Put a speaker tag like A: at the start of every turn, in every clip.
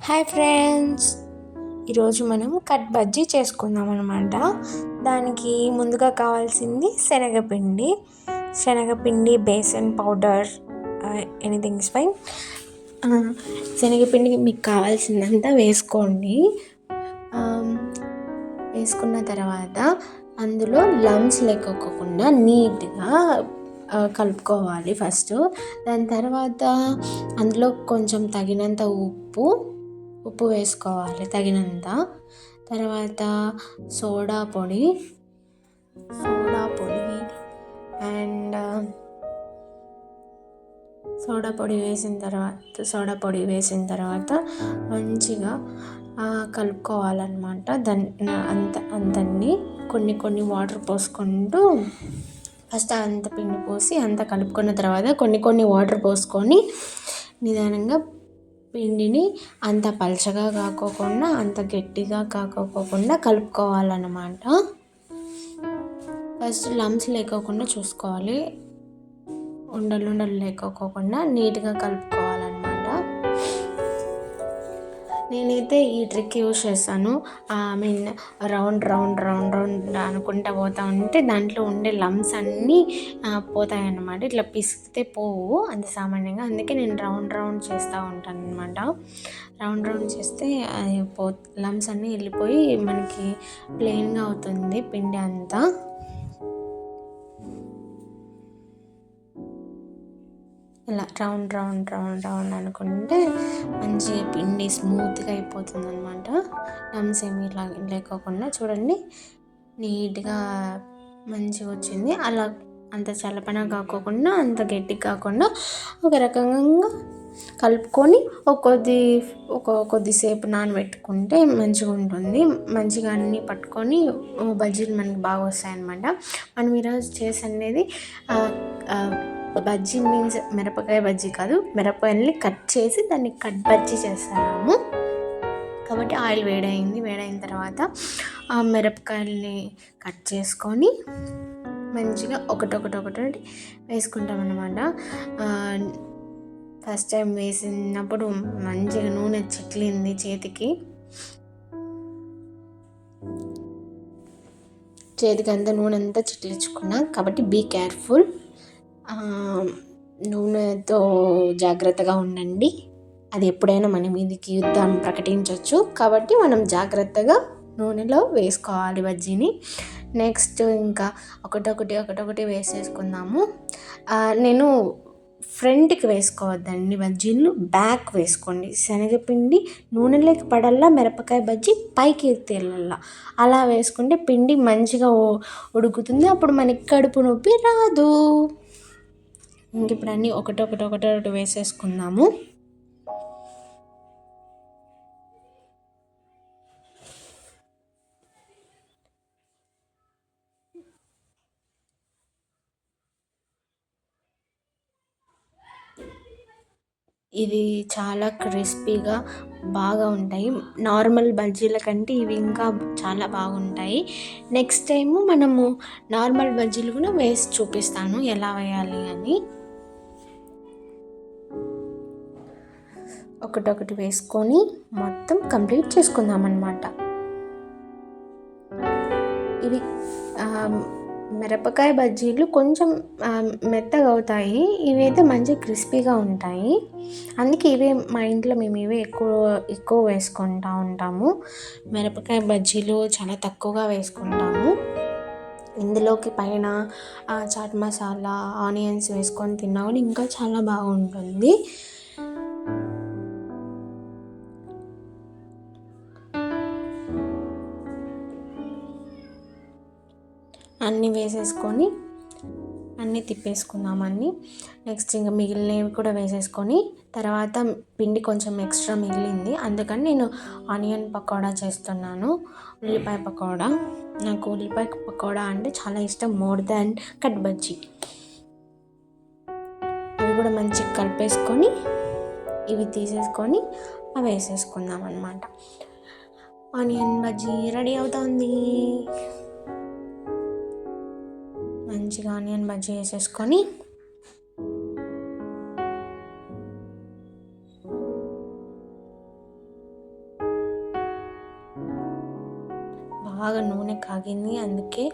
A: Hi friends, ఈరోజు మనం cut bajji చేసుకుందాం అనమాట. దానికి ముందుగా కావాల్సింది శనగపిండి, besan powder, anything is fine. శనగపిండి మీకు కావాల్సిందంతా వేసుకోండి. వేసుకున్న తర్వాత అందులో లంప్స్ లేకోకుండా నీట్గా కలుపుకోవాలి ఫస్ట్. దాని తర్వాత అందులో కొంచెం తగినంత ఉప్పు వేసుకోవాలి తగినంత. తర్వాత సోడా పొడి అండ్ సోడా పొడి వేసిన తర్వాత మంచిగా కలుపుకోవాలన్నమాట. అంతన్ని కొన్ని వాటర్ పోసుకుంటూ ఫస్ట్ అంత పిండి పోసి అంత కలుపుకున్న తర్వాత కొన్ని వాటర్ పోసుకొని నిదానంగా పిండిని అంత పలచగా కాకోకుండా అంత గట్టిగా కాకోకుండా కలుపుకోవాలన్నమాట. ఫస్ట్ లంప్స్ లేకోకుండా చూసుకోవాలి, ఉండలు లేకోకుండా నీట్గా కలుపుకోవాలన్నమాట. నేనైతే ఈ ట్రిక్ యూజ్ చేస్తాను. రౌండ్ అనుకుంటా పోతా ఉంటే దాంట్లో ఉండే లంప్స్ అన్నీ పోతాయన్నమాట. ఇట్లా పిసికితే పోవు అంత సామాన్యంగా. అందుకే నేను రౌండ్ చేస్తూ ఉంటాను అనమాట. రౌండ్ చేస్తే లంప్స్ అన్నీ వెళ్ళిపోయి మనకి ప్లెయిన్గా అవుతుంది పిండి అంతా. ఇలా రౌండ్ అనుకుంటే మంచిగా పిండి స్మూత్గా అయిపోతుంది అనమాట. లంప్స్ ఏమీ లేకోకుండా చూడండి, నీట్గా మంచిగా వచ్చింది. అలా అంత చల్లపన కాకోకుండా అంత గట్టి కాకుండా ఒక రకంగా కలుపుకొని కొద్దిసేపు నానబెట్టుకుంటే మంచిగా ఉంటుంది. మంచిగా అన్నీ పట్టుకొని బజ్జీలు మనకి బాగా వస్తాయన్నమాట. మనం ఈరోజు చేసేది బజ్జీ మీన్స్ మిరపకాయ బజ్జీ కాదు, మిరపకాయల్ని కట్ చేసి దాన్ని కట్ బజ్జీ చేస్తున్నాము. కాబట్టి ఆయిల్ వేడైన తర్వాత ఆ మిరపకాయల్ని కట్ చేసుకొని మంచిగా ఒకటొకటి వేసుకుంటాం అన్నమాట. ఫస్ట్ టైం వేసినప్పుడు మంచిగా నూనె చిట్లింది చేతికి అంతా నూనె అంతా చిట్లించుకున్నాం. కాబట్టి బీ కేర్ఫుల్, నూనెతో జాగ్రత్తగా ఉండండి. అది ఎప్పుడైనా మన మీదకి యుద్ధం ప్రకటించవచ్చు. కాబట్టి మనం జాగ్రత్తగా నూనెలో వేసుకోవాలి బజ్జీని. నెక్స్ట్ ఇంకా ఒకటొకటి వేసేసుకుందాము. నేను ఫ్రంట్కి వేసుకోవద్దండి బజ్జీలు, బ్యాక్ వేసుకోండి. శనగపిండి నూనెలోకి పడల్లా, మిరపకాయ బజ్జీ పైకి తేలల్లా. అలా వేసుకుంటే పిండి మంచిగా ఉడుకుతుంది. అప్పుడు మనకి కడుపు నొప్పి రాదు. ఇంక ఇప్పుడు అన్నీ ఒకటొకటి వేసేసుకుందాము. ఇది చాలా క్రిస్పీగా బాగా ఉంటాయి. నార్మల్ బజ్జీల కంటే ఇవి ఇంకా చాలా బాగుంటాయి. నెక్స్ట్ టైము మనము నార్మల్ బజ్జీలు కూడా వేసి చూపిస్తాను ఎలా వేయాలి అని. ఒకటొకటి వేసుకొని మొత్తం కంప్లీట్ చేసుకుందాం అన్నమాట. ఇవి మిరపకాయ బజ్జీలు కొంచెం మెత్తగా అవుతాయి, ఇవైతే మంచి క్రిస్పీగా ఉంటాయి. అందుకే మా ఇంట్లో మేము ఇవే ఎక్కువ వేసుకుంటూ ఉంటాము. మిరపకాయ బజ్జీలు చాలా తక్కువగా వేసుకుంటాము. ఇందులోకి పైన చాట్ మసాలా, ఆనియన్స్ వేసుకొని తిన్నా కూడా ఇంకా చాలా బాగుంటుంది. అన్నీ వేసేసుకొని అన్నీ తిప్పేసుకుందామని. నెక్స్ట్ ఇంకా మిగిలినవి కూడా వేసేసుకొని తర్వాత పిండి కొంచెం ఎక్స్ట్రా మిగిలింది, అందుకని నేను ఆనియన్ పకోడా చేస్తున్నాను, ఉల్లిపాయ పకోడా. నాకు ఉల్లిపాయ పకోడా అంటే చాలా ఇష్టం, మోర్ దాన్ కట్ బజ్జీ. అవి కూడా మంచిగా కలిపేసుకొని ఇవి తీసేసుకొని అవి వేసేసుకుందాం అన్నమాట. ఆనియన్ బజ్జీ రెడీ అవుతుంది. మంచిగా ఆనియన్ బజ్జీ వేసేసుకొని బాగా నూనె కాగింది, అందుకే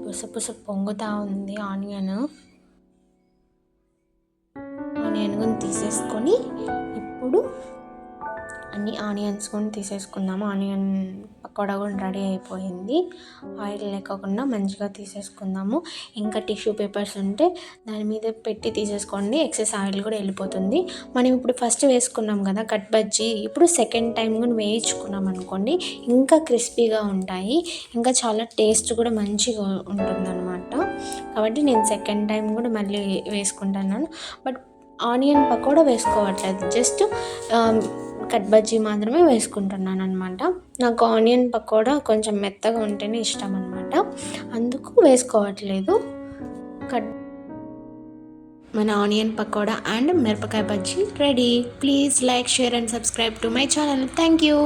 A: పుసపుస పొంగుతూ ఉంది ఆనియన్ కూడా తీసేసుకొని ఇప్పుడు అన్ని ఆనియన్స్ కూడా తీసేసుకుందాము. ఆనియన్ పకోడా కూడా రెడీ అయిపోయింది. ఆయిల్ లేకుండా మంచిగా తీసేసుకుందాము. ఇంకా టిష్యూ పేపర్స్ ఉంటే దాని మీద పెట్టి తీసేసుకోండి, ఎక్సెస్ ఆయిల్ కూడా వెళ్ళిపోతుంది. మనం ఇప్పుడు ఫస్ట్ వేసుకున్నాం కదా కట్ బజ్జీ, ఇప్పుడు సెకండ్ టైం కూడా వేయించుకున్నాం అనుకోండి, ఇంకా క్రిస్పీగా ఉంటాయి, ఇంకా చాలా టేస్ట్ కూడా మంచిగా ఉంటుందన్నమాట. కాబట్టి నేను సెకండ్ టైం కూడా మళ్ళీ వేసుకుంటున్నాను. బట్ ఆనియన్ పకోడా వేసుకోవట్లేదు, జస్ట్ కట్ బజ్జీ మాత్రమే వేసుకుంటున్నాను అనమాట. నాకు ఆనియన్ పకోడా కొంచెం మెత్తగా ఉంటేనే ఇష్టం అనమాట, అందుకు వేసుకోవట్లేదు. మన ఆనియన్ పకోడా అండ్ మిరపకాయ bajji ready. Please like, share and subscribe to my channel. Thank you.